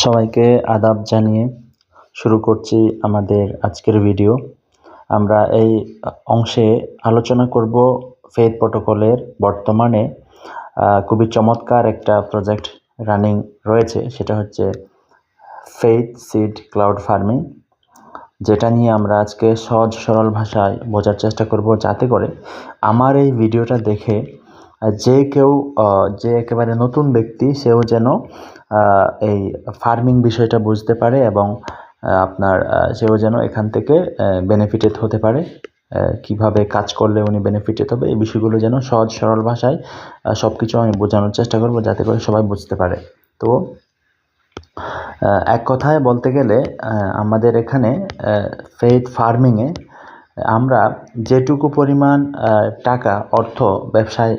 সবাইকে আদাব জানিয়ে শুরু করছি আমাদের আজকের ভিডিও। আমরা এই অংশে আলোচনা করব ফেইথ প্রোটোকলের বর্তমানে খুবই চমৎকার একটা প্রজেক্ট রানিং রয়েছে, সেটা হচ্ছে ফেইথ সিড ক্লাউড ফার্মিং, যেটা নিয়ে আমরা আজকে সহজ সরল ভাষায় বোঝার চেষ্টা করব, যাতে করে আমার এই ভিডিওটা দেখে যে একেবারে নতুন ব্যক্তি সেও যেন এই ফার্মিং বিষয়টা বুঝতে পারে এবং সেও যেন এখান থেকে বেনিফিটেড হতে পারে। কিভাবে কাজ করলে উনি বেনিফিটেড হবে, এই বিষয়গুলো যেন সহজ সরল ভাষায় সব কিছু আমি বোঝানোর চেষ্টা করব, যাতে করে সবাই বুঝতে পারে। তো এক কথায় বলতে গেলে আমাদের এখানে ফেইথ ফার্মিংয়ে আমরা যেটুকু পরিমাণ টাকা অর্থ ব্যবসায়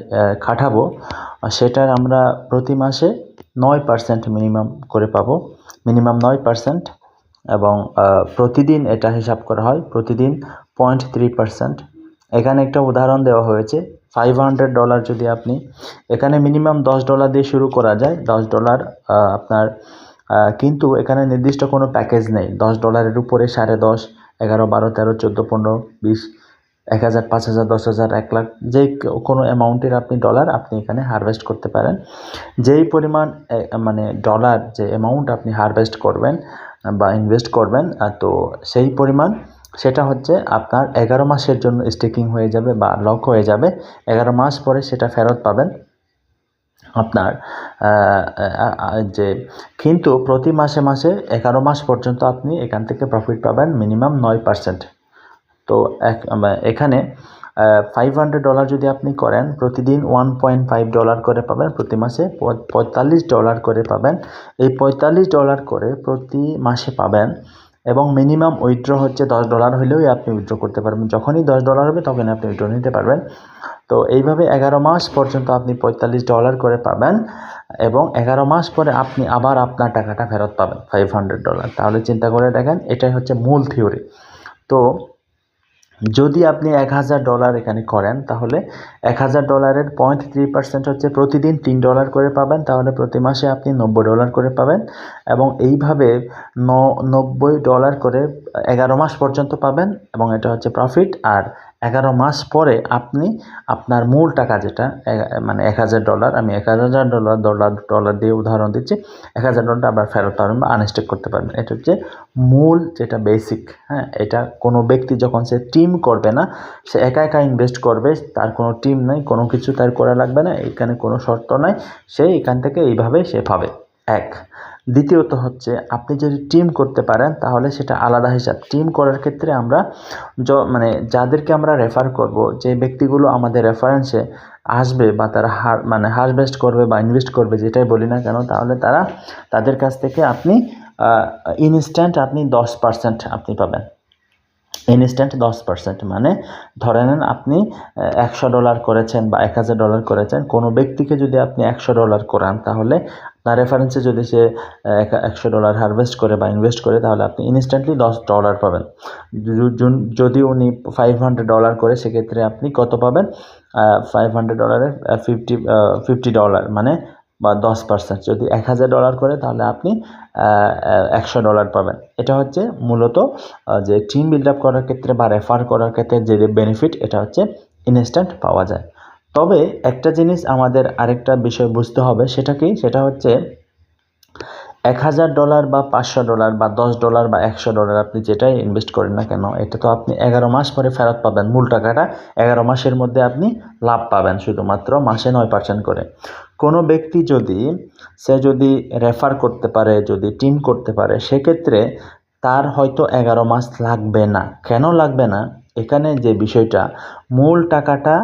খাটাবো, সেটার আমরা প্রতি মাসে 9% মিনিমাম করে পাবো, মিনিমাম 9%, এবং প্রতিদিন এটা হিসাব করা হয়, প্রতিদিন 0.3%। এখানে একটা উদাহরণ দেওয়া হয়েছে, $500 যদি আপনি এখানে মিনিমাম $10 দিয়ে শুরু করা যায়। $10 আপনার কিন্তু এখানে নির্দিষ্ট কোনো প্যাকেজ নেই। $10 উপরে 10.5, 11, 12, 13, 14, 15, 20, 1000, 5000, 10,000, 1 লাখ, যে কোনো অ্যামাউন্টের আপনি ডলার আপনি এখানে হারভেস্ট করতে পারেন। যেই পরিমাণ ডলার, যে অ্যামাউন্ট আপনি হারভেস্ট করবেন বা ইনভেস্ট করবেন, তো সেই পরিমাণ সেটা হচ্ছে আপনার 11 মাসের জন্য স্টেকিং হয়ে যাবে বা লক হয়ে যাবে। 11 মাস পরে সেটা ফেরত পাবেন আপনার কিন্তু প্রতি মাসে 11 মাস পর্যন্ত আপনি এখান থেকে প্রফিট পাবেন মিনিমাম 9%। তো এখানে $500 যদি আপনি করেন, প্রতিদিন $1.5 করে পাবেন, প্রতি মাসে $45 করে পাবেন। এই $45 করে প্রতি মাসে পাবেন, এবং মিনিমাম উইথড্র হচ্ছে $10 হলেও আপনি উইথড্র করতে পারবেন। যখনই $10 হবে তখনই আপনি উইথড্র নিতে পারবেন। তো এইভাবে 11 মাস পর্যন্ত আপনি $45 করে পাবেন, এবং 11 মাস পরে আপনি আবার আপনার টাকাটা ফেরত পাবেন $500। তাহলে চিন্তা করে দেখেন, এটাই হচ্ছে মূল থিওরি। তো যদি আপনি $1000 এখানে করেন, তাহলে $1000-এর 0.3% হচ্ছে প্রতিদিন $3 করে পাবেন, তাহলে প্রতি মাসে আপনি $90 করে পাবেন, এবং এইভাবে $90 করে 11 মাস পর্যন্ত পাবেন, এবং এটা হচ্ছে প্রফিট। আর 11 মাস পরে আপনি আপনার মূল টাকা, যেটা $1000, আমি $1000 দিয়ে উদাহরণ দিচ্ছি, $1000 আবার ফেরত পাবেন বা আনস্টেক করতে পারবেন। এটা হচ্ছে মূল, যেটা বেসিক। হ্যাঁ, এটা কোনো ব্যক্তি যখন সে টিম করবে না, সে একা একা ইনভেস্ট করবে, তার কোনো টিম নাই, কোনো কিছু তার করা লাগবে না, এখানে কোনো শর্ত নাই, সে এখান থেকে এইভাবে সে পাবে। এক, দ্বিতীয়ত হচ্ছে আপনি যদি টিম করতে পারেন তাহলে সেটা আলাদা হিসাব। টিম করার ক্ষেত্রে আমরা যাদেরকে আমরা রেফার করব, যে ব্যক্তিগুলো আমাদের রেফারেন্সে আসবে বা তারা হারভেস্ট করবে বা ইনভেস্ট করবে, যেটাই বলি না কেন, তাহলে তাদের কাছ থেকে আপনি ইনস্ট্যান্ট আপনি 10% আপনি পাবেন। ইনস্ট্যান্ট 10%, মানে ধরে নেন আপনি $100 করেছেন বা $1000 করেছেন, কোনো ব্যক্তিকে যদি আপনি $100 করান, তাহলে আপনার রেফারেন্সে যদি সে $100 হারভেস্ট করে বা ইনভেস্ট করে, তাহলে আপনি ইনস্ট্যান্টলি $10 পাবেন। যদি উনি $500 করে, সেক্ষেত্রে আপনি কত পাবেন? $500-এর $50, মানে বা 10%। যদি $1000 করে, তাহলে আপনি $100 পাবেন। এটা হচ্ছে মূলত যে টিম বিল্ড আপ করার ক্ষেত্রে বা রেফার করার ক্ষেত্রে যে বেনিফিট, এটা হচ্ছে ইনস্ট্যান্ট পাওয়া যায়। তবে একটা জিনিস আমাদের আরেকটা বিষয় বুঝতে হবে, সেটা হচ্ছে $1000 বা $500 বা $10 বা $100 আপনি যেটাই ইনভেস্ট করেন না কেন, এটা তো আপনি 11 মাস পরে ফেরত পাবেন। মূল টাকাটা 11 মাসের মধ্যে আপনি লাভ পাবেন, শুধুমাত্র মাসে 9% করে। কোনো ব্যক্তি যদি রেফার করতে পারে, যদি টিম করতে পারে, সেক্ষেত্রে তার হয়তো 11 মাস লাগবে না। কেন লাগবে না? এখানে যে বিষয়টা, মূল টাকাটা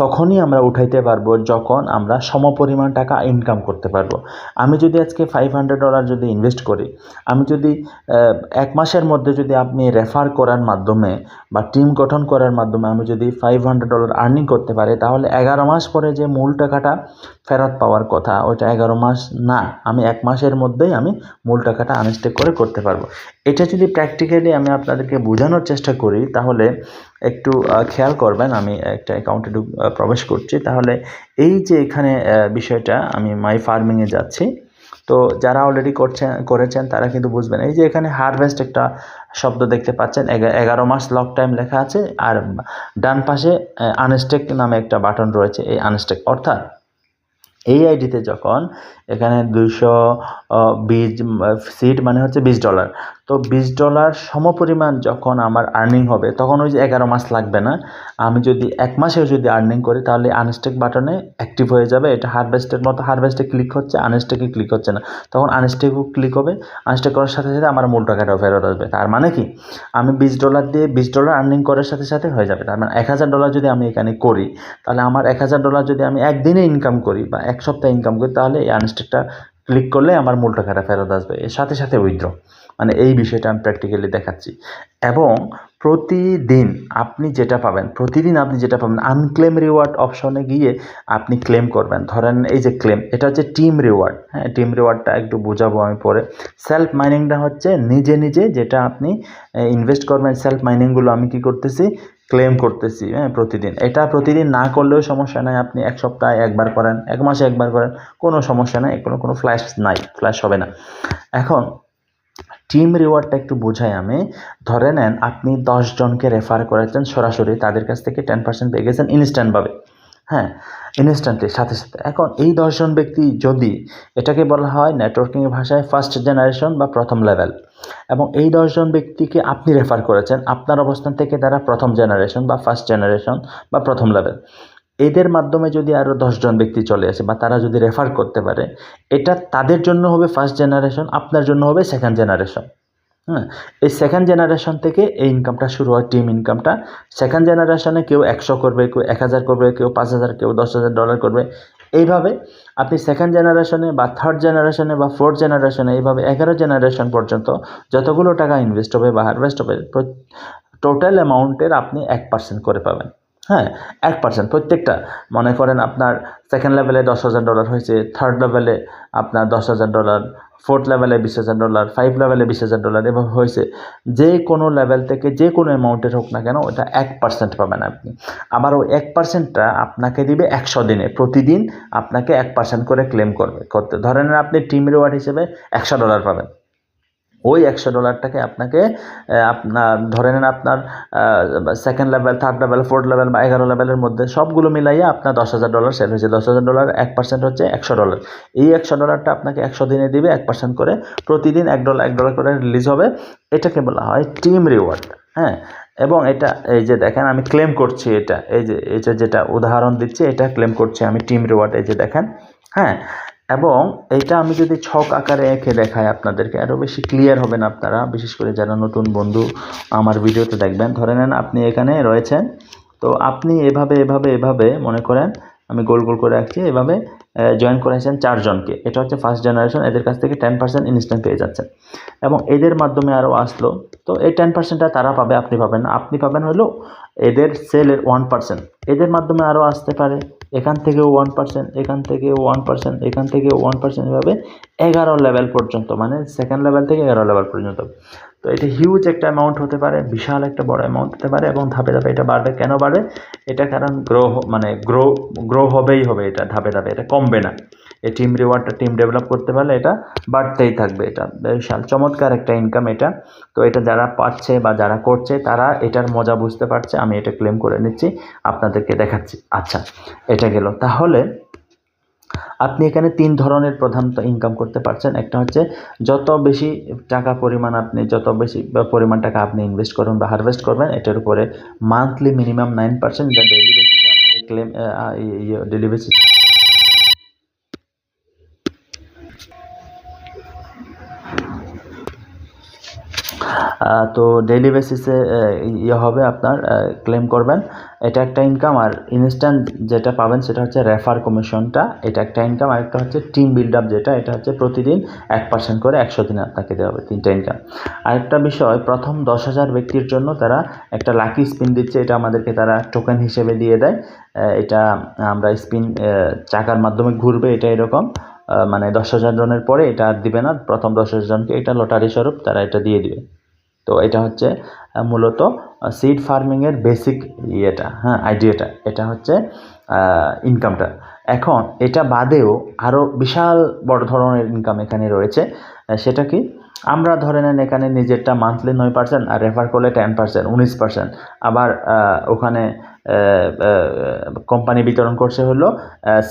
তখনই আমরা উঠাইতে পারবো যখন আমরা সমপরিমাণ টাকা ইনকাম করতে পারবো। আমি যদি আজকে $500 যদি ইনভেস্ট করি, আমি যদি 1 মাসের মধ্যে যদি আপনি রেফার করার মাধ্যমে বা টিম গঠন করার মাধ্যমে আমি যদি $500 আর্নিং করতে পারি, তাহলে 11 মাস পরে যে মূল টাকাটা ফেরত পাওয়ার কথা, ওইটা 11 মাস না, আমি 1 মাসের মধ্যেই আমি মূল টাকাটা আনস্টেক করতে পারবো। এটা যদি প্র্যাকটিক্যালি আমি আপনাদেরকে বোঝানোর চেষ্টা করি, তাহলে একটু খেয়াল করবেন, আমি একটা অ্যাকাউন্টে প্রবেশ করছি। তাহলে এই যে এখানে বিষয়টা, আমি মাই ফার্মিংয়ে যাচ্ছি। তো যারা অলরেডি করেছেন তারা কিন্তু বুঝবেন। এই যে এখানে হারভেস্ট একটা শব্দ দেখতে পাচ্ছেন, 11 মাস লক টাইম লেখা আছে, আর ডান পাশে আনস্টেক নামে একটা বাটন রয়েছে, এই আনস্টেক। অর্থাৎ এই আইডিতে যখন এখানে 220 সিট মানে হচ্ছে $20, তো $20 সমপরিমাণ যখন আমার আর্নিং হবে, তখন ওই যে 11 মাস লাগবে না। আমি যদি 1 মাসেও যদি আর্নিং করি, তাহলে আনস্টেক বাটনে অ্যাক্টিভ হয়ে যাবে। এটা হারভেস্টের মতো, হারভেস্টে ক্লিক হচ্ছে, আনস্টেকে ক্লিক হচ্ছে না। তখন আনস্টেকও ক্লিক হবে, আনস্টেক করার সাথে সাথে আমার মূল টাকাটাও ফেরত আসবে। তার মানে কি, আমি $20 দিয়ে $20 আর্নিং করার সাথে সাথে হয়ে যাবে। তার মানে $1000 যদি আমি এখানে করি, তাহলে আমার $1000 যদি আমি একদিনে ইনকাম করি বা এক সপ্তাহে ইনকাম করি, তাহলে এই আনস্টেকটা ক্লিক করলে আমার মূল টাকাটা ফেরত আসবে, এর সাথে সাথে উইথড্র। মানে এই বিষয়টা আমি প্র্যাকটিক্যালি দেখাচ্ছি। এবং প্রতিদিন আপনি যেটা পাবেন, আনক্লেম রিওয়ার্ড অপশনে গিয়ে আপনি ক্লেম করবেন। ধরেন এই যে ক্লেম, এটা হচ্ছে টিম রিওয়ার্ড। হ্যাঁ, টিম রিওয়ার্ডটা একটু বোঝাবো আমি পরে। সেলফ মাইনিংটা হচ্ছে নিজে নিজে যেটা আপনি ইনভেস্ট করবেন, সেলফ মাইনিংগুলো আমি কি করতেছি, ক্লেম করতেছি। হ্যাঁ, প্রতিদিন। এটা প্রতিদিন না করলেও সমস্যা নাই, আপনি এক সপ্তাহে একবার করেন, এক মাসে একবার করেন, কোনো সমস্যা নাই, কোনো ফ্ল্যাশ নাই, ফ্ল্যাশ হবে না। এখন টিম রিওয়ার্ডটা একটু বোঝাই আমি। ধরে নেন আপনি 10 জনকে রেফার করেছেন সরাসরি, তাদের কাছ থেকে 10% পেয়ে গেছেন ইনস্ট্যান্টভাবে। হ্যাঁ, ইনস্ট্যান্টলি, সাথে সাথে। এখন এই 10 জন ব্যক্তি, যদি এটাকে বলা হয় নেটওয়ার্কিংয়ের ভাষায় ফার্স্ট জেনারেশন বা প্রথম লেভেল, এবং এই 10 জন ব্যক্তিকে আপনি রেফার করেছেন, আপনার অবস্থান থেকে তারা প্রথম জেনারেশন বা ফার্স্ট জেনারেশন বা প্রথম লেভেল। এদের মাধ্যমে যদি আরও 10 জন ব্যক্তি চলে আসে বা তারা যদি রেফার করতে পারে, এটা তাদের জন্য হবে ফার্স্ট জেনারেশন, আপনার জন্য হবে সেকেন্ড জেনারেশন। হ্যাঁ, এই সেকেন্ড জেনারেশন থেকে এই ইনকামটা শুরু হয়, টিম ইনকামটা। সেকেন্ড জেনারেশনে কেউ 100 করবে, কেউ 1000 করবে, কেউ 5000, কেউ $10,000 করবে। এইভাবে আপনি সেকেন্ড জেনারেশনে বা থার্ড জেনারেশনে বা ফোর্থ জেনারেশনে, এইভাবে 11 জেনারেশন পর্যন্ত যতগুলো টাকা ইনভেস্ট হবে বা হারভেস্ট হবে, টোটাল অ্যামাউন্টের আপনি 1% করে পাবেন। হ্যাঁ, 1% প্রত্যেকটা। মনে করেন আপনার সেকেন্ড লেভেলে $10,000 হয়েছে, থার্ড লেভেলে আপনার $10,000, ফোর্থ লেভেলে $20,000, 5 লেভেলে $20,000, এভাবে হয়েছে। যে কোনো লেভেল থেকে যে কোনো অ্যামাউন্টের হোক না কেন, ওটা 1% পাবেন আপনি। আবার ওই 1%টা আপনাকে দিবে 100 দিনে। প্রতিদিন আপনাকে 1% করে ক্লেম করতে। ধরেন আপনি টিম রিওয়ার্ড হিসেবে $100 পাবেন। ওই $100টাকে আপনাকে আপনার ধরে নেন আপনার second level, third level, fourth level বা 11 লেভেলের মধ্যে সবগুলো মিলাইয়া আপনার $10,000 সেল হয়েছে। $10,000 1% হচ্ছে $100। এই $100টা আপনাকে 100 দিনে দিবে 1% করে। প্রতিদিন $1 করে রিলিজ হবে। এটাকে বলা হয় টিম রিওয়ার্ড। হ্যাঁ, এবং এটা এই যে দেখেন আমি ক্লেম করছি, এটা যেটা উদাহরণ দিচ্ছি, এটা ক্লেম করছি আমি টিম রিওয়ার্ড, এই যে দেখেন। হ্যাঁ, এবং এইটা আমি যদি ছক আকারে এঁকে দেখাই আপনাদেরকে, আরও বেশি ক্লিয়ার হবেন আপনারা, বিশেষ করে যারা নতুন বন্ধু আমার ভিডিওতে দেখবেন। ধরে নেন আপনি এখানে রয়েছেন, তো আপনি এভাবে মনে করেন, আমি গোল গোল করে রাখছি, এভাবে জয়েন করেছেন 4 জনকে। এটা হচ্ছে ফার্স্ট জেনারেশন, এদের কাছ থেকে 10% ইনস্ট্যান্ট পেয়ে যাচ্ছেন। এবং এদের মাধ্যমে আরও আসলো, তো এই 10%টা তারা পাবে, আপনি পাবেন না। আপনি পাবেন হলো এদের সেলের 1%। এদের মাধ্যমে আরও আসতে পারে, এখান থেকেও 1%, এখান থেকেও 1%, এখান থেকেও 1%, এভাবে 11 লেভেল পর্যন্ত, মানে সেকেন্ড লেভেল থেকে 11 লেভেল পর্যন্ত। তো এটা হিউজ একটা অ্যামাউন্ট হতে পারে, বিশাল একটা বড় অ্যামাউন্ট হতে পারে, এবং ধাপে ধাপে এটা বাড়বে। কেন বাড়বে? এটা কারণ গ্রো হবেই হবে, এটা ধাপে ধাপে, এটা কমবে না। এই টিম রিওয়ার্ডটা, টিম ডেভেলপ করতে পারলে এটা বাড়তেই থাকবে। এটা বিশাল চমৎকার একটা ইনকাম এটা। তো এটা যারা পাচ্ছে বা যারা করছে, তারা এটার মজা বুঝতে পারছে। আমি এটা ক্লেম করে নিচ্ছি, আপনাদেরকে দেখাচ্ছি। আচ্ছা, এটা গেল। তাহলে আপনি এখানে 3 ধরনের প্রধানত ইনকাম করতে পারছেন। একটা হচ্ছে যত বেশি পরিমাণ টাকা আপনি ইনভেস্ট করবেন বা হারভেস্ট করবেন, এটার উপরে মান্থলি মিনিমাম 9%, এটা ডেইলি বেসিসে আপনাকে ক্লেম ডেইলি বেসিস তো ডেইলি বেসিসে হবে আপনার, ক্লেম করবেন। এটা একটা ইনকাম। আর ইনস্ট্যান্ট যেটা পাবেন সেটা হচ্ছে রেফার কমিশনটা, এটা একটা ইনকাম। আর একটা হচ্ছে টিম বিল্ড আপ, এটা হচ্ছে প্রতিদিন 1% করে 100 দিনে আপনাকে দেওয়া হবে। 3টা ইনকাম। আরেকটা বিষয়, প্রথম 10,000 ব্যক্তির জন্য তারা একটা লাকি স্পিন দিচ্ছে, এটা আমাদেরকে তারা টোকেন হিসেবে দিয়ে দেয়। এটা আমরা স্পিন চাকার মাধ্যমে ঘুরবে, এটা এরকম, মানে 10,000 জনের পরে এটা আর দিবে না। প্রথম 10,000 জনকে এটা লটারি স্বরূপ তারা এটা দিয়ে দিবে। তো এটা হচ্ছে মূলত সিড ফার্মিংয়ের বেসিক ইয়েটা, হ্যাঁ, আইডিয়াটা। এটা হচ্ছে ইনকামটা। এখন এটা বাদেও আরও বিশাল বড় ধরনের ইনকাম এখানে রয়েছে। সেটা কি, আমরা ধরে নেন এখানে নিজেরটা মান্থলি 9% আর রেফার করলে 10%, 19%। আবার ওখানে কোম্পানি বিতরণ করছে হলো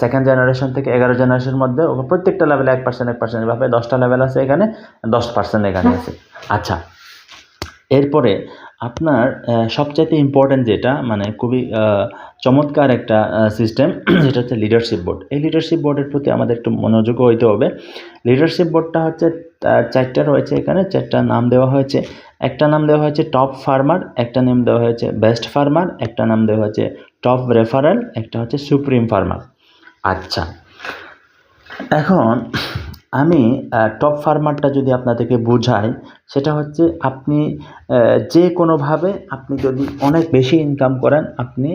সেকেন্ড জেনারেশন থেকে 11 জেনারেশনের মধ্যে প্রত্যেকটা লেভেলে 1%, এভাবে 10টা লেভেল আছে, এখানে 10% এখানে আছে। আচ্ছা, এরপরে আপনার সবচাইতে ইম্পর্ট্যান্ট যেটা, মানে খুবই চমৎকার একটা সিস্টেম, যেটা হচ্ছে লিডারশিপ বোর্ড। এই লিডারশিপ বোর্ডের প্রতি আমাদের একটু মনোযোগ হইতে হবে। লিডারশিপ বোর্ডটা হচ্ছে 4টা রয়েছে এখানে, 4টা নাম দেওয়া হয়েছে। একটা নাম দেওয়া হয়েছে টপ ফার্মার, একটা নাম দেওয়া হয়েছে বেস্ট ফার্মার, একটা নাম দেওয়া হয়েছে টপ রেফারেল, একটা হচ্ছে সুপ্রিম ফার্মার। আচ্ছা, এখন আমি টপ ফার্মারটা যদি আপনাদেরকে বোঝাই, সেটা হচ্ছে আপনি যে কোনোভাবে আপনি যদি অনেক বেশি ইনকাম করেন, আপনি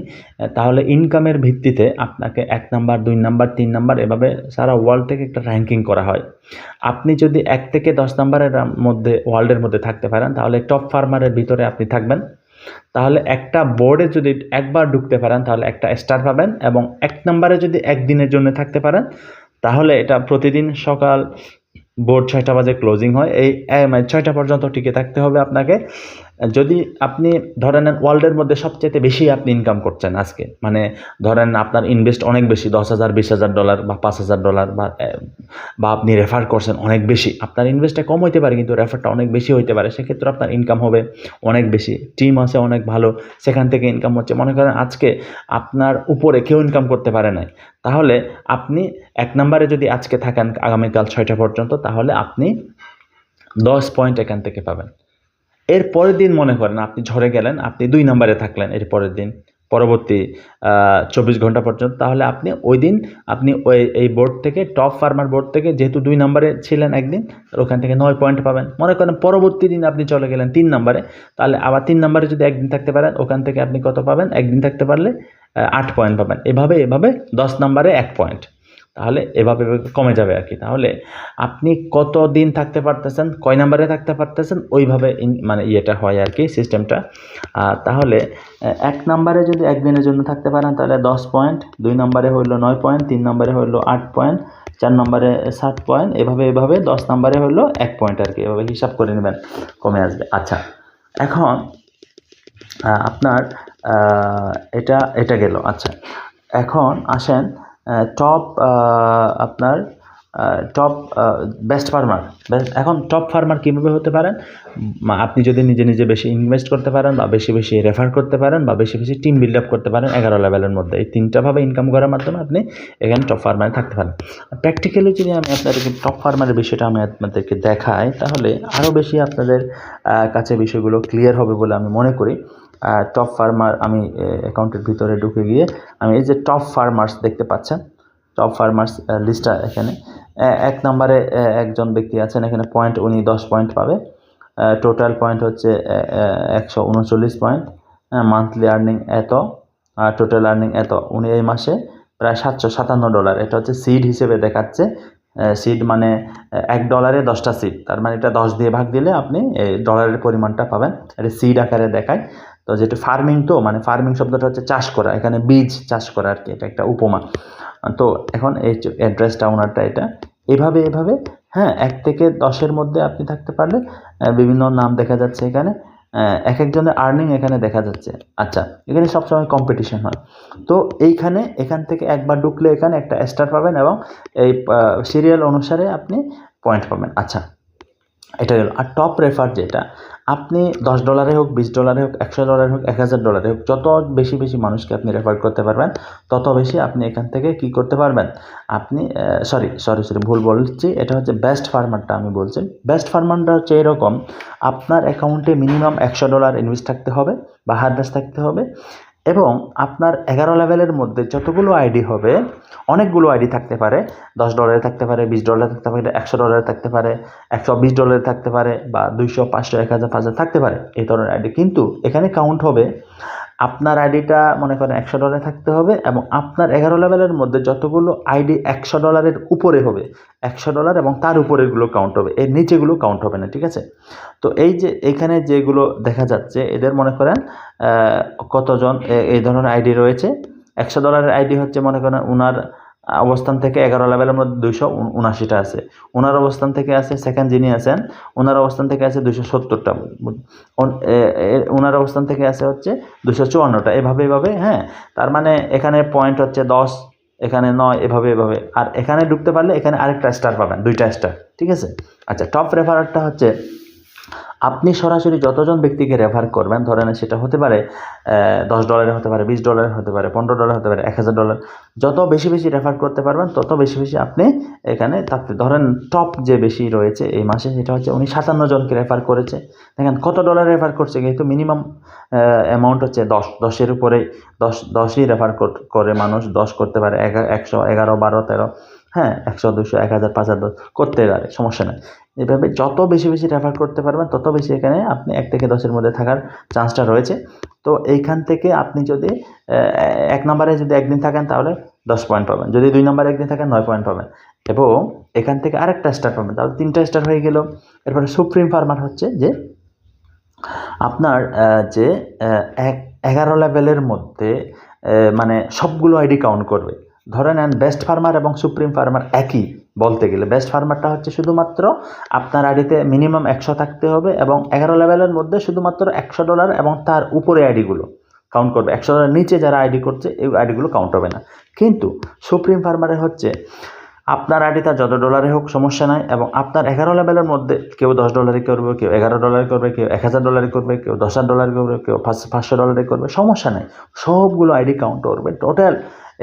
তাহলে ইনকামের ভিত্তিতে আপনাকে 1 নাম্বার, 2 নাম্বার, 3 নাম্বার, এভাবে সারা ওয়ার্ল্ড থেকে একটা র্যাঙ্কিং করা হয়। আপনি যদি 1 থেকে 10 নাম্বারের মধ্যে ওয়ার্ল্ডের মধ্যে থাকতে পারেন, তাহলে টপ ফার্মারের ভিতরে আপনি থাকবেন। তাহলে একটা বোর্ডে যদি একবার ঢুকতে পারেন, তাহলে একটা স্টার পাবেন। এবং 1 নাম্বারে যদি একদিনের জন্য থাকতে পারেন, তাহলে এটা প্রতিদিন সকাল বোর্ড 6টা বাজে ক্লোজিং হয়, এই 6টা পর্যন্ত টিকে থাকতে হবে আপনাকে। যদি আপনি ধরেন ওয়ার্ল্ডের মধ্যে সবচেয়ে বেশি আপনি ইনকাম করছেন আজকে, মানে ধরেন আপনার ইনভেস্ট অনেক বেশি, $10,000, $20,000 বা $5,000, বা আপনি রেফার করছেন অনেক বেশি। আপনার ইনভেস্টটা কম হইতে পারে কিন্তু রেফারটা অনেক বেশি হইতে পারে, সেক্ষেত্রে আপনার ইনকাম হবে অনেক বেশি। টিম আছে অনেক ভালো, সেখান থেকে ইনকাম হচ্ছে। মনে করেন আজকে আপনার উপরে কেউ ইনকাম করতে পারে নাই, তাহলে আপনি 1 নাম্বারে যদি আজকে থাকেন আগামীকাল 6টা পর্যন্ত, তাহলে আপনি 10 পয়েন্ট এখান থেকে পাবেন। এর পরের দিন মনে করেন আপনি ঝরে গেলেন, আপনি 2 নাম্বারে থাকলেন এর পরের দিন, পরবর্তী 24 ঘন্টা পর্যন্ত, তাহলে আপনি ওই দিন আপনি এই বোর্ড থেকে, টপ ফার্মার বোর্ড থেকে, যেহেতু 2 নাম্বারে ছিলেন একদিন, ওখান থেকে 9 পয়েন্ট পাবেন। মনে করেন পরবর্তী দিন আপনি চলে গেলেন 3 নাম্বারে, তাহলে আবার 3 নাম্বারে যদি একদিন থাকতে পারেন, ওখান থেকে আপনি কত পাবেন? একদিন থাকতে পারলে 8 পয়েন্ট পাবেন। এভাবে 10 নাম্বারে 1 পয়েন্ট, তাহলে এভাবে কমে যাবে আর কি। তাহলে আপনি কত দিন থাকতে পারতেছেন, কয় নাম্বারে থাকতে পারতেছেন, ওইভাবে মানে ইয়েটা হয় আর কি, সিস্টেমটা। তাহলে 1 নাম্বারে যদি একদিনের জন্য থাকতে পারেন, তাহলে 10 পয়েন্ট, 2 নাম্বারে হইলো 9 পয়েন্ট, 3 নাম্বারে হইলো 8 পয়েন্ট, 4 নাম্বারে 7 পয়েন্ট, এভাবে 10 নাম্বারে হইলো 1 পয়েন্ট আর কি। এভাবে হিসাব করে নেবেন, কমে আসবে। আচ্ছা, এখন আপনার এটা গেল। আচ্ছা, এখন আসেন টপ আপনার টপ বেস্ট ফার্মার। এখন টপ ফার্মার কীভাবে হতে পারেন? আপনি যদি নিজে বেশি ইনভেস্ট করতে পারেন, বা বেশি রেফার করতে পারেন, বা বেশি টিম বিল্ড আপ করতে পারেন 11 লেভেলের মধ্যে। এই 3টাভাবে ইনকাম করার মাধ্যমে আপনি এখানে টপ ফার্মারে থাকতে পারেন। প্র্যাকটিক্যালি যদি আমি আপনাদেরকে টপ ফার্মারের বিষয়টা আমি আপনাদেরকে দেখাই, তাহলে আরও বেশি আপনাদের কাছে বিষয়গুলো ক্লিয়ার হবে বলে আমি মনে করি। টপ ফার্মার, আমি অ্যাকাউন্টের ভিতরে ঢুকে গিয়ে আমি এই যে টপ ফার্মার্স দেখতে পাচ্ছেন, টপ ফার্মার্স লিস্টটা এখানে 1 নম্বরে একজন ব্যক্তি আছেন, এখানে পয়েন্ট উনি 10 পয়েন্ট পাবে। টোটাল পয়েন্ট হচ্ছে 139 পয়েন্ট। মান্থলি আর্নিং এত, টোটাল আর্নিং এত। উনি এই মাসে প্রায় $757, এটা হচ্ছে সিড হিসেবে দেখাচ্ছে। সিড মানে $1 10টা সিড, তার মানে এটা 10 দিয়ে ভাগ দিলে আপনি এই ডলারের পরিমাণটা পাবেন। এটা সিড আকারে দেখায়। তো যেটা ফার্মিং, তো মানে ফার্মিং শব্দটা হচ্ছে চাষ করা, এখানে বীজ চাষ করা আর কি, এটা একটা উপমা। তো এখন এই অ্যাড্রেসটা ওনারটা এটা এভাবে হ্যাঁ, 1 থেকে 10-এর মধ্যে আপনি থাকতে পারলে বিভিন্ন নাম দেখা যাচ্ছে এখানে, এক একজনের আর্নিং এখানে দেখা যাচ্ছে। আচ্ছা, এখানে সবসময় কম্পিটিশন হয়। তো এখান থেকে একবার ঢুকলে এখানে একটা স্টার পাবেন, এবং এই সিরিয়াল অনুসারে আপনি পয়েন্ট পাবেন। আচ্ছা, এটা গেল। আর টপ রেফার যেটা, আপনি $10 হোক, $20 হোক, $100 হোক, $1000 হোক, যত বেশি মানুষকে আপনি রেফার করতে পারবেন, তত বেশি আপনি এখান থেকে কি করতে পারবেন। আপনি সরি ভুল বলছি, এটা হচ্ছে বেস্ট ফার্মারটা আমি বলছি। বেস্ট ফার্মারটা হচ্ছে এরকম, আপনার অ্যাকাউন্টে মিনিমাম $100 ইনভেস্ট থাকতে হবে বা হারভেস্ট থাকতে হবে, এবং আপনার 11 লেভেলের মধ্যে যতগুলো আইডি হবে, অনেকগুলো আইডি থাকতে পারে, $10 থাকতে পারে, $20 থাকতে পারে, $100 থাকতে পারে, $120 থাকতে পারে, বা 200, 500, 1000, 5000 থাকতে পারে, এই ধরনের আইডি। কিন্তু এখানে কাউন্ট হবে আপনার আইডিটা মনে করেন $100 থাকতে হবে এবং আপনার 11 লেভেলের মধ্যে যতগুলো আইডি $100 উপরে হবে, $100 এবং তার উপরেরগুলো কাউন্ট হবে, এর নিচেগুলো কাউন্ট হবে না, ঠিক আছে? তো এই যে এখানে যেগুলো দেখা যাচ্ছে এদের মনে করেন কতজন এই ধরনের আইডি রয়েছে। $100 আইডি হচ্ছে মনে করেন ওনার অবস্থান থেকে 11 লেভেলের মধ্যে 279টা আছে। ওনার অবস্থান থেকে আছে সেকেন্ড যিনি আছেন, ওনার অবস্থান থেকে আছে 270টা, ওনার অবস্থান থেকে আছে হচ্ছে 254টা, এভাবে হ্যাঁ। তার মানে এখানে পয়েন্ট হচ্ছে 10, এখানে 9, এভাবে। আর এখানে ঢুকতে পারলে এখানে আরেকটা স্টার পাবেন, 2টা স্টার, ঠিক আছে? আচ্ছা, টপ রেফারারটা হচ্ছে আপনি সরাসরি যতজন ব্যক্তিকে রেফার করবেন, ধরেন সেটা হতে পারে $10 হতে পারে, $20 হতে পারে, $15 হতে পারে, $1000। যত বেশি রেফার করতে পারবেন তত বেশি আপনি এখানে থাকতে। ধরেন টপ যে বেশি রয়েছে এই মাসে সেটা হচ্ছে উনি 57 জনকে রেফার করেছে। দেখেন কত ডলার রেফার করছে, কিন্তু মিনিমাম অ্যামাউন্ট হচ্ছে 10 উপরে, 10ই রেফার করে মানুষ, 10 করতে পারে, 100, 11, 12, 13, হ্যাঁ, 100, 200, 1000, 5000 করতে পারে, সমস্যা নেই। এভাবে যত বেশি রেফার করতে পারবেন তত বেশি এখানে আপনি 1 থেকে 10-এর মধ্যে থাকার চান্সটা রয়েছে। তো এইখান থেকে আপনি যদি 1 নম্বরে যদি একদিন থাকেন তাহলে 10 পয়েন্ট পাবেন, যদি 2 নম্বরে একদিন থাকেন 9 পয়েন্ট পাবেন, এবং এখান থেকে আরেকটা স্টার পাবেন, তাহলে 3টা স্টার হয়ে গেল। এরপরে সুপ্রিম ফার্মার হচ্ছে যে আপনার যে 11 লেভেলের মধ্যে মানে সবগুলো আইডি কাউন্ট করবে। ধরে নেন বেস্ট ফার্মার এবং সুপ্রিম ফার্মার একই বলতে গেলে। বেস্ট ফার্মারটা হচ্ছে শুধুমাত্র আপনার আইডিতে মিনিমাম 100 থাকতে হবে এবং 11 লেভেলের মধ্যে শুধুমাত্র $100 এবং তার উপরে আইডিগুলো কাউন্ট করবে। $100 নিচে যারা আইডি করছে এই আইডিগুলো কাউন্ট হবে না। কিন্তু সুপ্রিম ফার্মারে হচ্ছে আপনার আইডিটা যত ডলারে হোক সমস্যা নাই, এবং আপনার 11 লেভেলের মধ্যে কেউ $10 করবে, কেউ $11 করবে, কেউ $1000 করবে, কেউ $10,000 করবে, কেউ $500 করবে, সমস্যা নেই, সবগুলো আইডি কাউন্ট করবে। টোটাল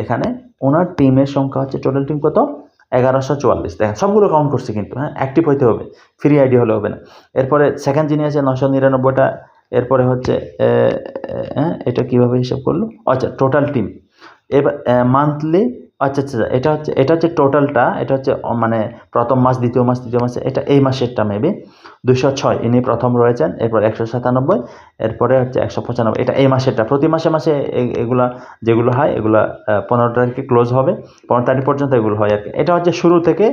এখানে ওনার টিমের সংখ্যা হচ্ছে, টোটাল টিম কত? 1144। দেখেন সবগুলো কাউন্ট করছে, কিন্তু হ্যাঁ অ্যাক্টিভ হইতে হবে, ফ্রি আইডি হলে হবে না। এরপরে সেকেন্ড যিনি আছে 999টা। এরপরে হচ্ছে এটা কিভাবে হিসাব করলো? আচ্ছা, টোটাল টিম। এবার মান্থলি, আচ্ছা, এটা হচ্ছে টোটালটা, এটা হচ্ছে মানে প্রথম মাস, দ্বিতীয় মাস, তৃতীয় মাসে, এটা এই মাসেরটা মেবি 206 ইনি প্রথম রয়েছেন, এরপর 197, এরপরে হচ্ছে 195, এটা এই মাসেরটা। প্রতি মাসে এগুলা যেগুলো হয় এগুলা 15 তারিখে ক্লোজ হবে, 15 তারিখ পর্যন্ত এগুলো হয় আর কি। এটা হচ্ছে শুরু থেকে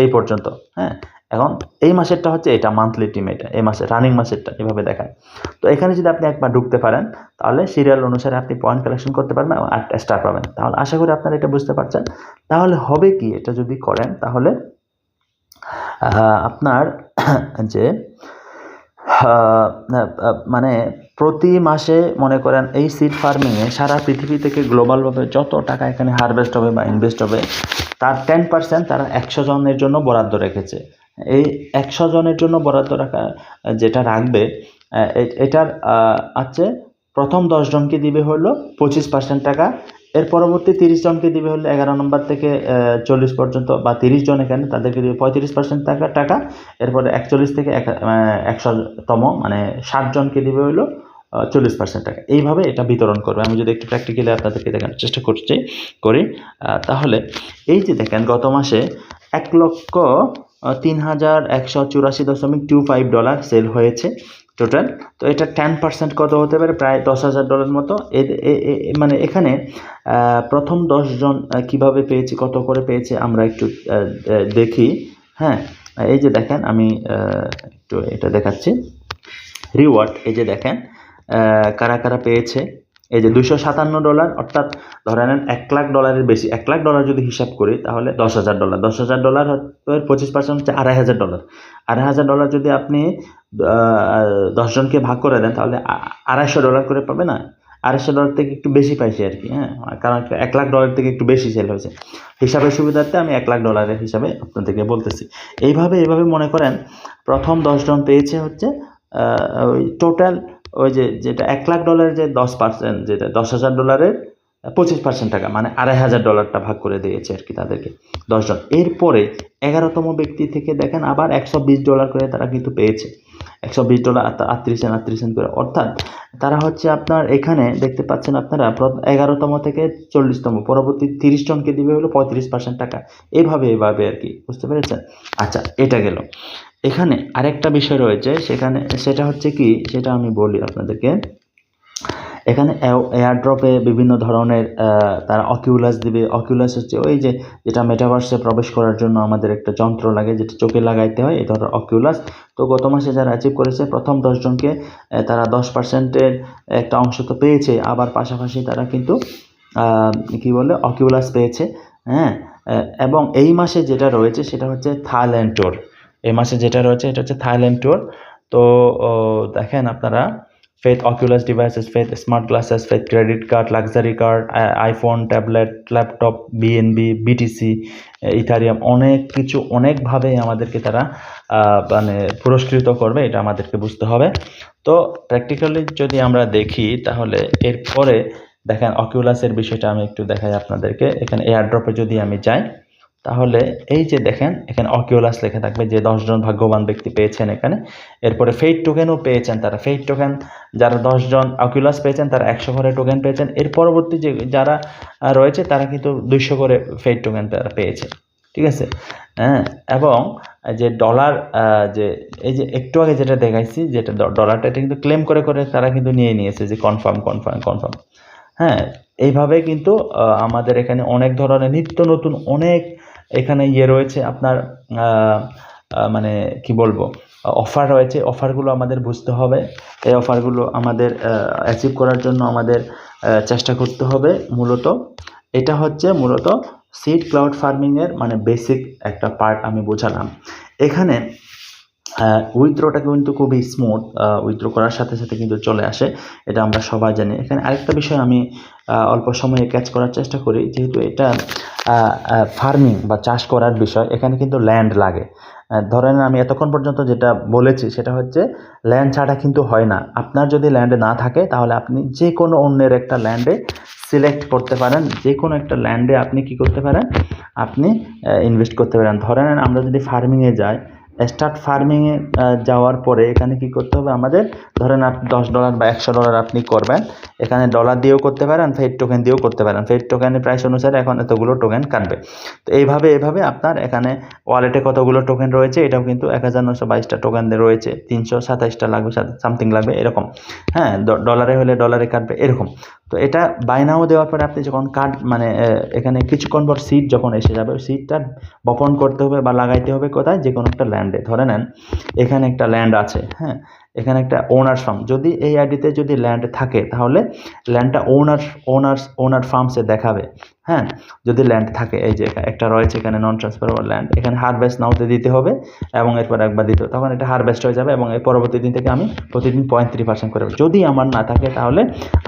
এই পর্যন্ত, হ্যাঁ। এখন এই মাসেরটা হচ্ছে এটা মান্থলি টিম, এটা এই মাসে রানিং মাসেরটা এভাবে দেখায়। তো এখানে যদি আপনি একবার ঢুকতে পারেন তাহলে সিরিয়াল অনুসারে আপনি পয়েন্ট কালেকশন করতে পারবেন এবং 8টা স্টার পাবেন। তাহলে আশা করি আপনারা এটা বুঝতে পারছেন। তাহলে হবে কি, এটা যদি করেন তাহলে আপনার যে মানে প্রতি মাসে মনে করেন এই সিড ফার্মিংয়ে সারা পৃথিবী থেকে গ্লোবালভাবে যত টাকা এখানে হারভেস্ট হবে বা ইনভেস্ট হবে তার 10% তারা 100 জনের জন্য বরাদ্দ রেখেছে। এই 100 জনের জন্য বরাদ্দ রাখা যেটা রাখবে, এটার আছে প্রথম 10 জনকে দিবে হলো 25% টাকা, এর পরবর্তী 30 জনকে দিবে হলো 11 নম্বর থেকে 40 পর্যন্ত, বা 30 জন এখানে তাদেরকে দিবে 35% টাকা। এরপরে 41 থেকে 100তম মানে 60 জনকে দিবে হলো 40% টাকা। এইভাবে এটা বিতরণ করবে। আমি যদি একটু প্র্যাকটিক্যালি আপনাদেরকে দেখানোর চেষ্টা করি তাহলে এই যে দেখেন গত মাসে $1,03,184.25 সেল হয়েছে টোটাল। তো এটা 10% কত হতে পারে? প্রায় $10,000 মতো। মানে এখানে প্রথম 10 জন কিভাবে পেয়েছে, কত করে পেয়েছে আমরা একটু দেখি। হ্যাঁ, এই যে দেখেন আমি একটু এটা দেখাচ্ছি রিওয়ার্ড। এই যে দেখেন কারা পেয়েছে। এই যে $257, অর্থাৎ ধরে নেন $1,00,000 বেশি। $1,00,000 যদি হিসাব করি তাহলে $10,000। $10,000 এর 25% হচ্ছে $2,500। $2,500 যদি আপনি 10 জনকে ভাগ করে দেন তাহলে $250 করে পাবে না? $250 থেকে একটু বেশি পাইছে আর কি, হ্যাঁ, কারণ $1,00,000 থেকে একটু বেশি সেল হয়েছে। হিসাবের সুবিধার্থে আমি $1,00,000 হিসাবে আপনাদেরকে বলতেছি। এইভাবে মনে করেন প্রথম 10 জন পেয়েছে হচ্ছে ওই টোটাল ওই যেটা $1,00,000 যে 10%, যেটা $10,000 25% টাকা, মানে $2,500 ভাগ করে দিয়েছে আর কি তাদেরকে 10 জন। এরপরে 11তম ব্যক্তি থেকে দেখেন আবার $120 করে তারা কিন্তু পেয়েছে। $120 38 সেন্ট করে, অর্থাৎ তারা হচ্ছে আপনার এখানে দেখতে পাচ্ছেন আপনারা 11তম থেকে 40তম পরবর্তী 30 জনকে দিবে হলো 35% টাকা। এভাবে আর কি, বুঝতে পেরেছেন? আচ্ছা, এটা গেল। এখানে আরেকটা বিষয় রয়েছে, সেটা হচ্ছে কি, সেটা আমি বলি আপনাদেরকে। এখানে এয়ারড্রপে বিভিন্ন ধরনের তারা অকিউলাস দিবে। অকিউলাস হচ্ছে ওই যে যেটা মেটাভার্সে প্রবেশ করার জন্য আমাদের একটা যন্ত্র লাগে, যেটা চোখে লাগাইতে হয়, এই ধরনের অকিউলাস। তো গত মাসে যারা অ্যাচিভ করেছে প্রথম 10 জনকে তারা 10%-এর একটা অংশ তো পেয়েছে, আবার পাশাপাশি তারা কিন্তু কি বলে অকিউলাস পেয়েছে। হ্যাঁ, এবং এই মাসে যেটা রয়েছে সেটা হচ্ছে থাইল্যান্ড ট্যুর। এই মাসে যেটা রয়েছে এটা হচ্ছে থাইল্যান্ড ট্যুর। তো দেখেন আপনারা, faith Oculus devices, faith smart glasses, faith credit card, luxury card, iPhone, tablet, laptop, BNB, BTC, Ethereum, অনেক কিছু অনেকভাবে আমাদেরকে তারা মানে পুরস্কৃত করবে, এটা আমাদেরকে বুঝতে হবে। তো প্র্যাকটিক্যালি যদি আমরা দেখি তাহলে এরপরে দেখেন অকিউলাসের বিষয়টা আমি একটু দেখাই আপনাদেরকে। এখানে এয়ারড্রপে যদি আমি যাই তাহলে এই যে দেখেন এখানে অকিউলাস লেখা থাকবে যে 10 জন ভাগ্যবান ব্যক্তি পেয়েছেন এখানে। এরপরে ফেইট টোকেনও পেয়েছেন তারা। ফেইট টোকেন যারা 10 জন অকিউলাস পেয়েছেন তারা 100 করে টোকেন পেয়েছেন। এর পরবর্তী যে যারা রয়েছে তারা কিন্তু 200 করে ফেইট টোকেন তারা পেয়েছে, ঠিক আছে। হ্যাঁ, এবং যে ডলার, যে এই যে একটু আগে যেটা দেখাইছি, যেটা ডলারটা, এটা কিন্তু ক্লেম করে করে তারা কিন্তু নিয়ে নিয়েছে যে কনফার্ম কনফার্ম কনফার্ম। হ্যাঁ, এইভাবে কিন্তু আমাদের এখানে অনেক ধরনের নিত্য নতুন অনেক এখানে রয়েছে আপনার মানে কি বলবো অফার রয়েছে। অফারগুলো আমাদের বুঝতে হবে। এই অফারগুলো আমাদের অ্যাচিভ করার জন্য আমাদের চেষ্টা করতে হবে। মূলত এটা হচ্ছে মূলত সিড ক্লাউড ফার্মিংয়ের মানে বেসিক একটা পার্ট আমি বোঝালাম। এখানে উইথড্রটা কিন্তু খুবই স্মুথ, উইথড্র করার সাথে সাথে কিন্তু চলে আসে, এটা আমরা সবাই জানি। এখানে আরেকটা বিষয় আমি অল্প সময়ে ক্যাচ করার চেষ্টা করি, যেহেতু এটা ফার্মিং বা চাষ করার বিষয়, এখানে কিন্তু ল্যান্ড লাগে। ধরেন আমি এতক্ষণ পর্যন্ত যেটা বলেছি সেটা হচ্ছে ল্যান্ড ছাড়া কিন্তু হয় না। আপনার যদি ল্যান্ডে না থাকে তাহলে আপনি যে কোনো অন্যের একটা ল্যান্ডে সিলেক্ট করতে পারেন, যে কোনো একটা ল্যান্ডে আপনি কি করতে পারেন, আপনি ইনভেস্ট করতে পারেন। ধরেন আমরা যদি ফার্মিংয়ে যাই, স্টার্ট ফার্মিংয়ে যাওয়ার পরে এখানে কি করতে হবে আমাদের, ধরেন আপনি $10 বা $100 আপনি করবেন, এখানে ডলার দিয়েও করতে পারেন, ফেড টোকেন দিয়েও করতে পারেন। ফেড টোকেনের প্রাইস অনুসারে এখন এতগুলো টোকেন কাটবে। তো এইভাবে আপনার এখানে ওয়ালেটে কতগুলো টোকেন রয়েছে, এটাও কিন্তু 1922টা টোকেন রয়েছে, 327টা লাগবে, সামথিং লাগবে এরকম। হ্যাঁ, ডলারে হলে ডলারে কাটবে এরকম। তো এটা বাইনাও দেওয়ার পরে আপনি যখন মানে এখানে কিছুক্ষণ পর সিড যখন এসে যাবে, ওই সিডটা বপন করতে হবে বা লাগাইতে হবে কোথায়, যে কোনো একটা ল্যান্ডে। ধরে নেন এখানে একটা ল্যান্ড আছে, হ্যাঁ, এখানে একটা ওনার ফার্ম, যদি এই আইডিতে যদি ল্যান্ড থাকে তাহলে ল্যান্ডটা ওনার ফার্মসে দেখাবে। হ্যাঁ, যদি ল্যান্ড থাকে, এই যে একটা রয়েছে এখানে নন ট্রান্সফারেবল ল্যান্ড, এখানে হারভেস্ট নাওতে দিতে হবে এবং এরপর একবার দিতে হবে, তখন এটা হারভেস্ট হয়ে যাবে এবং এর পরবর্তী দিন থেকে আমি প্রতিদিন 35% করে। যদি আমার না থাকে তাহলে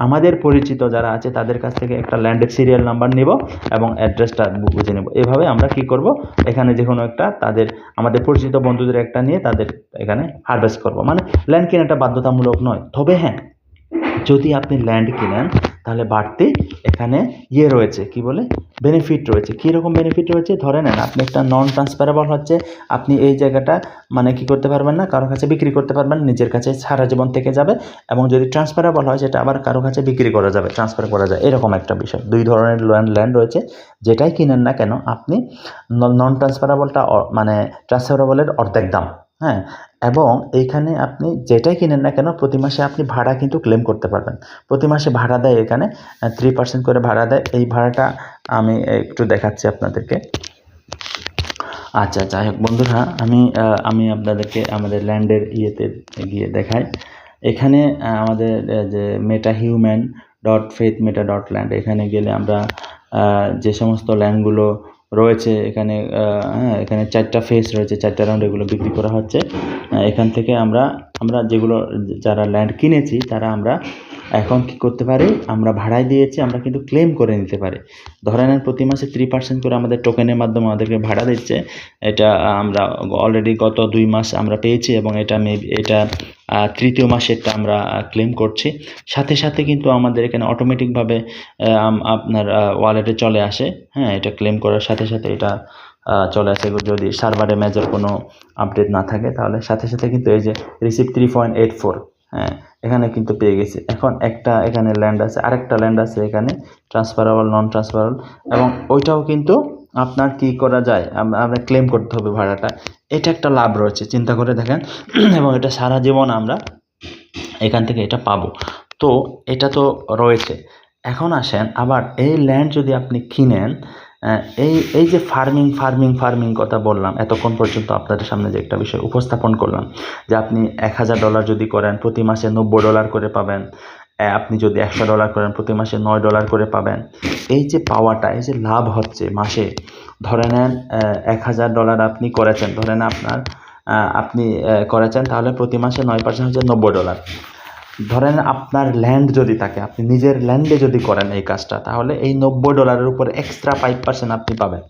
আমাদের পরিচিত যারা আছে তাদের কাছ থেকে একটা ল্যান্ডের সিরিয়াল নাম্বার নিব এবং অ্যাড্রেসটা বুঝে নেব। এভাবে আমরা কি করব, এখানে যে কোনো একটা আমাদের পরিচিত বন্ধুদের একটা নিয়ে তাদের এখানে হারভেস্ট করব। মানে ল্যান্ড কেনাটা বাধ্যতামূলক নয়, তবে হ্যাঁ, যদি আপনি ল্যান্ড কিনেন তাহলে বাড়তি এখানে রয়েছে, কি বলে, বেনিফিট রয়েছে। কীরকম বেনিফিট রয়েছে, ধরে নেন আপনি একটা নন ট্রান্সফারেবল হচ্ছে, আপনি এই জায়গাটা মানে কি করতে পারবেন না, কারো কাছে বিক্রি করতে পারবেন, নিজের কাছে সারা জীবন থেকে যাবে। এবং যদি ট্রান্সফারেবল হয় সেটা আবার কারো কাছে বিক্রি করা যাবে, ট্রান্সফার করা যায়, এরকম একটা বিষয়। দুই ধরনের ল্যান্ড রয়েছে, যেটাই কিনেন না কেন আপনি নন ট্রান্সফারেবলটা মানে ট্রান্সফারেবলের অর্ধেক দাম। হ্যাঁ, এবং এইখানে আপনি যেটাই কিনেন না কেন প্রতি মাসে আপনি ভাড়া কিন্তু ক্লেম করতে পারবেন। প্রতি মাসে ভাড়া দেয় এখানে 3% করে ভাড়া দেয়। এই ভাড়াটা আমি একটু দেখাচ্ছি আপনাদেরকে। আচ্ছা, যাই হোক বন্ধুরা, আমি আপনাদেরকে আমাদের ল্যান্ডের ইয়েতে গিয়ে দেখাই। এখানে আমাদের যে metahuman.faithmeta.land, এখানে গেলে আমরা যে সমস্ত ল্যান্ডগুলো রয়েছে এখানে, হ্যাঁ, এখানে 4টা ফেজ রয়েছে, 4টা রাউন্ড এগুলো বিক্রি করা হচ্ছে। এখান থেকে আমরা যেগুলো যারা ল্যান্ড কিনেছি তারা আমরা এখন কি করতে পারি, আমরা ভাড়ায় দিয়েছি, আমরা কিন্তু ক্লেম করে নিতে পারি। ধরে নেন প্রতি মাসে 3% করে আমাদের টোকেনের মাধ্যমে আমাদেরকে ভাড়া দিচ্ছে। এটা আমরা অলরেডি গত 2 মাস আমরা পেয়েছি এবং এটা তৃতীয় মাসেরটা আমরা ক্লেম করছি। সাথে সাথে কিন্তু আমাদের এখানে অটোমেটিকভাবে আপনার ওয়ালেটে চলে আসে। হ্যাঁ, এটা ক্লেম করার সাথে সাথে এটা চলে আসে। যদি সার্ভারে মেজর কোনো আপডেট না থাকে তাহলে সাথে সাথে কিন্তু এই যে রিসিভ 3.84, হ্যাঁ, এখানে কিন্তু পেয়ে গেছি। এখন একটা এখানে ল্যান্ড আছে, আরেকটা ল্যান্ড আছে এখানে ট্রান্সফারেবল, নন ট্রান্সফারেবল, এবং ওইটাও কিন্তু আপনার কি করা যায়, আমরা ক্লেম করতে হবে ভাড়াটা। এটা একটা লাভ রয়েছে, চিন্তা করে দেখেন। এবং এটা সারা জীবন আমরা এখান থেকে এটা পাবো। তো এটা তো রয়েছে। এখন আসেন আবার এই ল্যান্ড যদি আপনি কিনেন, এই যে ফার্মিং কথা বললাম এতক্ষণ পর্যন্ত আপনাদের সামনে, যে একটা বিষয় উপস্থাপন করলাম যে আপনি $1000 যদি করেন প্রতি মাসে $90 করে পাবেন, আপনি যদি $100 করেন প্রতি মাসে $9 করে পাবেন। এই যে পাওয়াটা, এই যে লাভ হচ্ছে মাসে, ধরে নেন $1000 আপনি করেছেন, ধরে নেন আপনি করেছেন, তাহলে প্রতি মাসে 9% হচ্ছে $90। ধরেন আপনার ল্যান্ড যদি থাকে, আপনি নিজের ল্যান্ডে যদি করেন এই কাজটা, তাহলে এই $90 উপর এক্সট্রা 5% আপনি পাবেন।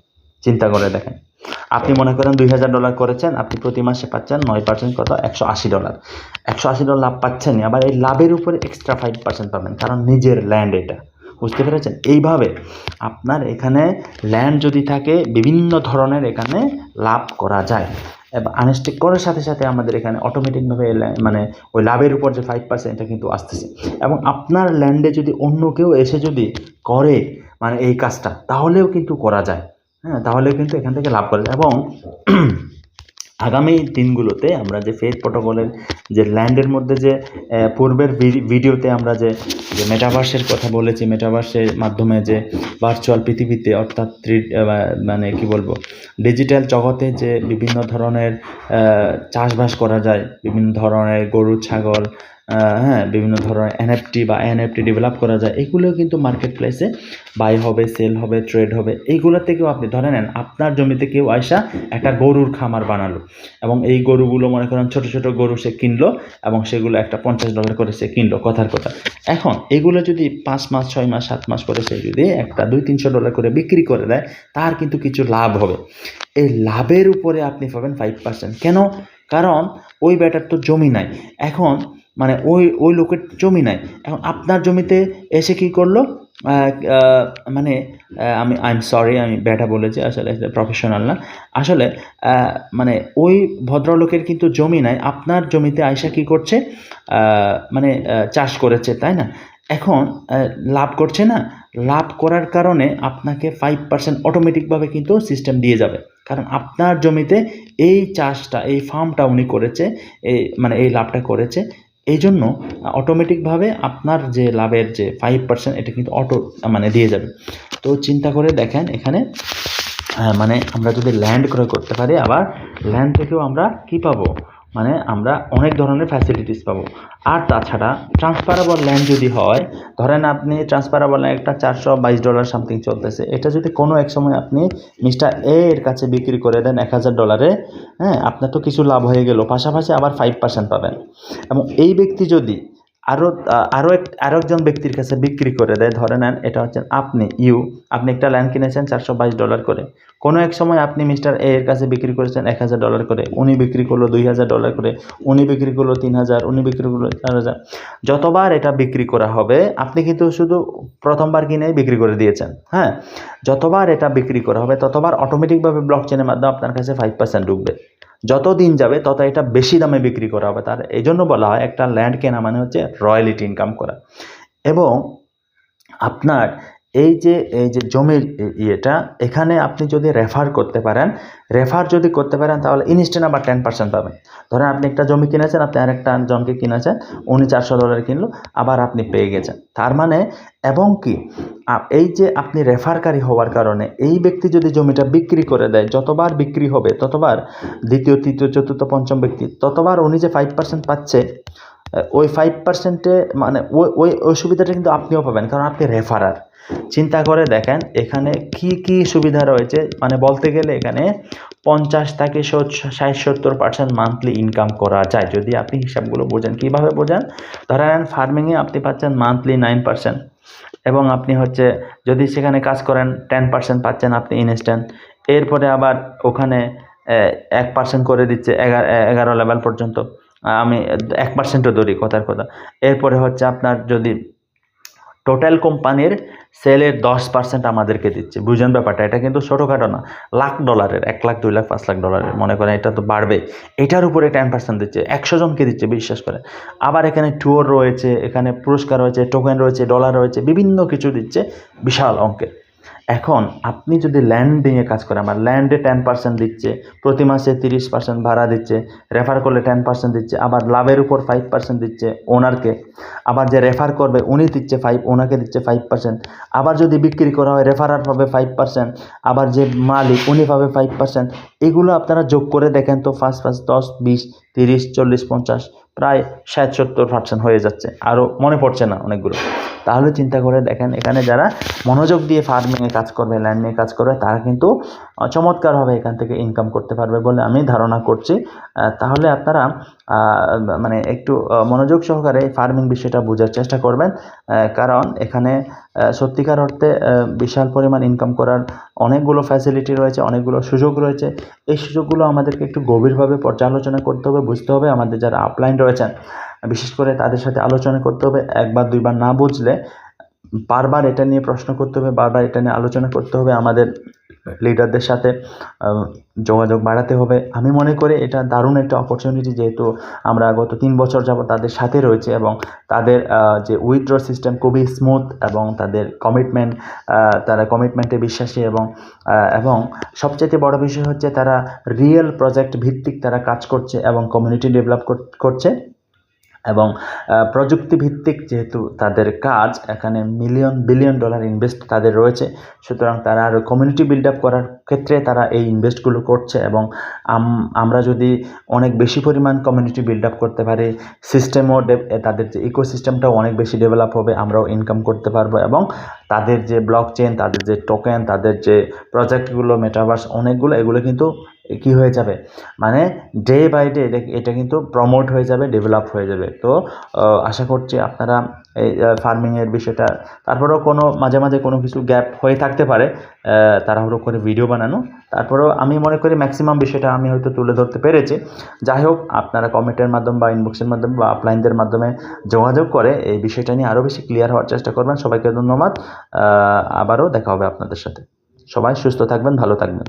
চিন্তা করে দেখেন, আপনি মনে করেন $2000 করেছেন, আপনি প্রতি মাসে পাচ্ছেন 9% কত, $180। $180 লাভ পাচ্ছেনই, আবার এই লাভের উপরে এক্সট্রা 5% পাবেন, কারণ নিজের ল্যান্ড এটা। বুঝতে পেরেছেন? এইভাবে আপনার এখানে ল্যান্ড যদি থাকে বিভিন্ন ধরনের এখানে লাভ করা যায়। এবং আনস্টেক করার সাথে সাথে আমাদের এখানে অটোমেটিকভাবে মানে ওই লাভের উপর যে 5% এটা কিন্তু আসতেছে। এবং আপনার ল্যান্ডে যদি অন্য কেউ এসে যদি করে মানে এই কাজটা, তাহলেও কিন্তু করা যায়। হ্যাঁ, তাহলেও কিন্তু এখান থেকে লাভ করা যায়। এবং আগামী দিনগুলোতে আমরা যে ফেজ প্রোটোকলের যে ল্যান্ডের মধ্যে যে পূর্বের ভিডিওতে আমরা যে মেটাভার্সের কথা বলেছি, মেটাভার্সের মাধ্যমে যে ভার্চুয়াল পৃথিবীতে অর্থাৎ মানে কি বলবো, ডিজিটাল জগতে যে বিভিন্ন ধরনের চাষবাস করা যায়, বিভিন্ন ধরনের গরু ছাগল, হ্যাঁ, বিভিন্ন ধরনের এনএফটি ডেভেলপ করা যায়, এগুলোও কিন্তু মার্কেট প্লেসে বাই হবে, সেল হবে, ট্রেড হবে। এইগুলোর থেকেও আপনি ধরে নেন আপনার জমিতে কেউ আয়সা একটা গরুর খামার বানালো, এবং এই গরুগুলো মনে করেন ছোট ছোট গরু সে কিনলো, এবং সেগুলো একটা $50 করে সে কিনলো, কথার কথা। এখন এগুলো যদি 5 মাস 6 মাস 7 মাস করে সে যদি একটা $200-300 করে বিক্রি করে দেয়, তার কিন্তু কিছু লাভ হবে। এই লাভের উপরে আপনি পাবেন 5%। কেন? কারণ ওই ব্যাটার তো জমি নাই, এখন মানে ওই লোকের জমি নাই, এখন আপনার জমিতে এসে কি করলো, মানে আই এম সরি, আমি ব্যাটা বলেছি, আসলে প্রফেশনাল না। আসলে মানে ওই ভদ্রলোকের কিন্তু জমি নাই, আপনার জমিতে আয়সা কি করছে, মানে চাষ করেছে, তাই না? এখন লাভ করছে না, লাভ করার কারণে আপনাকে 5% অটোমেটিকভাবে কিন্তু সিস্টেম দিয়ে যাবে, কারণ আপনার জমিতে এই চাষটা, এই ফার্মটা উনি করেছে, মানে এই লাভটা করেছে। এই জন্য অটোমেটিকভাবে আপনার যে লাভের যে 5% এটা কিন্তু মানে দিয়ে যাবে। তো চিন্তা করে দেখেন এখানে মানে আমরা যদি ল্যান্ড ক্রয় করতে পারি, আবার ল্যান্ড থেকেও আমরা কি পাবো, মানে আমরা অনেক ধরনের ফ্যাসিলিটিস পাবো। আর তাছাড়া ট্রান্সফারেবল ল্যান্ড যদি হয়, ধরেন আপনি ট্রান্সফারেবল একটা $422 সামথিং চলতেছে, এটা যদি কোনো এক সময় আপনি মিস্টার এর কাছে বিক্রি করে দেন $1000, হ্যাঁ, আপনার তো কিছু লাভ হয়ে গেল, পাশাপাশি আবার 5% পাবেন। এবং এই ব্যক্তি যদি আরও একজন ব্যক্তির কাছে বিক্রি করে দেয়, ধরে নেন এটা হচ্ছেন আপনি একটা ল্যান্ড কিনেছেন $422 করে, কোনো এক সময় আপনি মিস্টার এর কাছে বিক্রি করেছেন $1000 করে, উনি বিক্রি করলো $2000 করে, উনি বিক্রি করলো 3000, উনি বিক্রি করলো 4000। যতবার এটা বিক্রি করা হবে, আপনি কিন্তু শুধু প্রথমবার কিনেই বিক্রি করে দিয়েছেন, হ্যাঁ, যতবার এটা বিক্রি করা হবে ততবার অটোমেটিকভাবে ব্লকচেনের মাধ্যমে আপনার কাছে 5% ঢুকবে। যত দিন যাবে তত এটা বেশি দামে বিক্রি করা হবে। তার এই জন্য বলা হয় একটা ল্যান্ড কেনা মানে হচ্ছে রয়্যালিটি ইনকাম করা। এবং আপনার এই যে জমির ইয়েটা, এখানে আপনি যদি রেফার যদি করতে পারেন তাহলে ইনস্ট্যান্ট আবার 10% পাবেন। ধরেন আপনি একটা জমি কিনেছেন, আপনি আরেকটা জনকে কিনেছেন, উনি $400 কিনলো, আবার আপনি পেয়ে গেছেন। তার মানে, এবং কি এই যে আপনি রেফারকারী হওয়ার কারণে এই ব্যক্তি যদি জমিটা বিক্রি করে দেয়, যতবার বিক্রি হবে ততবার দ্বিতীয়, তৃতীয়, চতুর্থ, পঞ্চম ব্যক্তি ততবার উনি যে 5% পাচ্ছে, ওই 5%-এ মানে ওই সুবিধাটা কিন্তু আপনিও পাবেন, কারণ আপনি রেফারার। চিন্তা করে দেখেন এখানে কি সুবিধা রয়েছে, মানে বলতে গেলে এখানে 50 থেকে 60-70% মান্থলি ইনকাম করা যায়, যদি আপনি হিসাবগুলো বোঝেন। কীভাবে বোঝেন? ধরেন ফার্মিংয়ে আপনি পাচ্ছেন মান্থলি 9%, এবং আপনি যদি সেখানে কাজ করেন 10% পাচ্ছেন আপনি ইনস্ট্যান্ট। এরপরে আবার ওখানে 1% করে দিচ্ছে 11 লেভেল পর্যন্ত, আমি 1%ও ধরি, কথার কথা। এরপরে আপনার যদি টোটাল কোম্পানির সেলের 10% আমাদেরকে দিচ্ছে, বুঝেন ব্যাপারটা? এটা কিন্তু ছোটোখাটো না, $1,00,000, 1 লাখ, 2 লাখ, $5 লাখ মনে করেন, এটা তো বাড়বে। এটার উপরে 10% দিচ্ছে, 100 জনকে দিচ্ছে, বিশ্বাস করে। আবার এখানে ট্যুর রয়েছে, এখানে পুরস্কার রয়েছে, টোকেন রয়েছে, ডলার রয়েছে, বিভিন্ন কিছু দিচ্ছে বিশাল অঙ্কের। এখন আপনি যদি ল্যান্ড নিয়ে কাজ করেন, আমার ল্যান্ডে 10% দিচ্ছে, প্রতি মাসে 30% ভাড়া দিচ্ছে, রেফার করলে 10% দিচ্ছে, আবার লাভের উপর 5% দিচ্ছে ওনারকে, আবার যে রেফার করবে উনি দিচ্ছে ওনাকে দিচ্ছে 5%, আবার যদি বিক্রি করা হয় রেফারার পাবে 5%, আবার যে মালিক উনি পাবে 5%। এগুলো আপনারা যোগ করে দেখেন তো 5 5 10 20 30 40 50 প্রায় 60-70% হয়ে যাচ্ছে, আরও মনে পড়ছে না অনেকগুলো। তাহলে চিন্তা করে দেখেন, এখানে যারা মনোযোগ দিয়ে ফার্মিংয়ে কাজ করবে, ল্যান্ড নিয়ে কাজ করবে, তারা কিন্তু চমৎকারভাবে এখান থেকে ইনকাম করতে পারবে বলে আমি ধারণা করছি। তাহলে আপনারা মানে একটু মনোযোগ সহকারে ফার্মিং বিষয়টা বোঝার চেষ্টা করবেন, কারণ এখানে সত্যিকার অর্থে বিশাল পরিমাণ ইনকাম করার অনেকগুলো ফ্যাসিলিটি রয়েছে, অনেকগুলো সুযোগ রয়েছে। এই সুযোগগুলো আমাদেরকে একটু গভীরভাবে পর্যালোচনা করতে হবে, বুঝতে হবে। আমাদের যারা আপলাইন রয়েছেন বিশেষ করে তাদের সাথে আলোচনা করতে হবে। একবার দুইবার না বুঝলে বারবার এটা নিয়ে প্রশ্ন করতে হবে, বারবার এটা নিয়ে আলোচনা করতে হবে, আমাদের লিডারদের সাথে যোগাযোগ বাড়াতে হবে। আমি মনে করি এটা দারুণ একটা অপরচুনিটি, যেহেতু আমরা গত 3 বছর যাবত তাদের সাথে রয়েছে এবং তাদের যে উইথড্র সিস্টেম খুবই স্মুথ এবং তাদের কমিটমেন্ট, তারা কমিটমেন্টে বিশ্বাসী এবং সবচেয়ে বড় বিষয় হচ্ছে তারা রিয়েল প্রজেক্ট ভিত্তিক তারা কাজ করছে এবং কমিউনিটি ডেভেলপ করছে এবং প্রযুক্তিভিত্তিক যেহেতু তাদের কাজ, এখানে বিলিয়ন ডলার ইনভেস্ট তাদের রয়েছে, সুতরাং তারা আরও কমিউনিটি বিল্ড আপ করার ক্ষেত্রে তারা এই ইনভেস্টগুলো করছে এবং আমরা যদি অনেক বেশি পরিমাণ কমিউনিটি বিল্ড আপ করতে পারি, সিস্টেমও তাদের যে ইকোসিস্টেমটাও অনেক বেশি ডেভেলপ হবে, আমরাও ইনকাম করতে পারবো এবং তাদের যে ব্লক চেন, তাদের যে টোকেন, তাদের যে প্রজেক্টগুলো, মেটাভার্স অনেকগুলো, এগুলো কিন্তু কি হয়ে যাবে, মানে ডে বাই ডে এটা কিন্তু প্রমোট হয়ে যাবে, ডেভেলপ হয়ে যাবে। তো আশা করছি আপনারা এই ফার্মিংয়ের বিষয়টা, তারপরেও মাঝে মাঝে কোনো কিছু গ্যাপ হয়ে থাকতে পারে তাড়াহুড়ো করে ভিডিও বানানো, তারপরেও আমি মনে করি ম্যাক্সিমাম বিষয়টা আমি হয়তো তুলে ধরতে পেরেছি। যাই হোক, আপনারা কমেন্টের মাধ্যমে বা ইনবক্সের মাধ্যমে বা আপলাইনদের মাধ্যমে যোগাযোগ করে এই বিষয়টা নিয়ে আরও বেশি ক্লিয়ার হওয়ার চেষ্টা করবেন। সবাইকে ধন্যবাদ, আবারও দেখা হবে আপনাদের সাথে। সবাই সুস্থ থাকবেন, ভালো থাকবেন।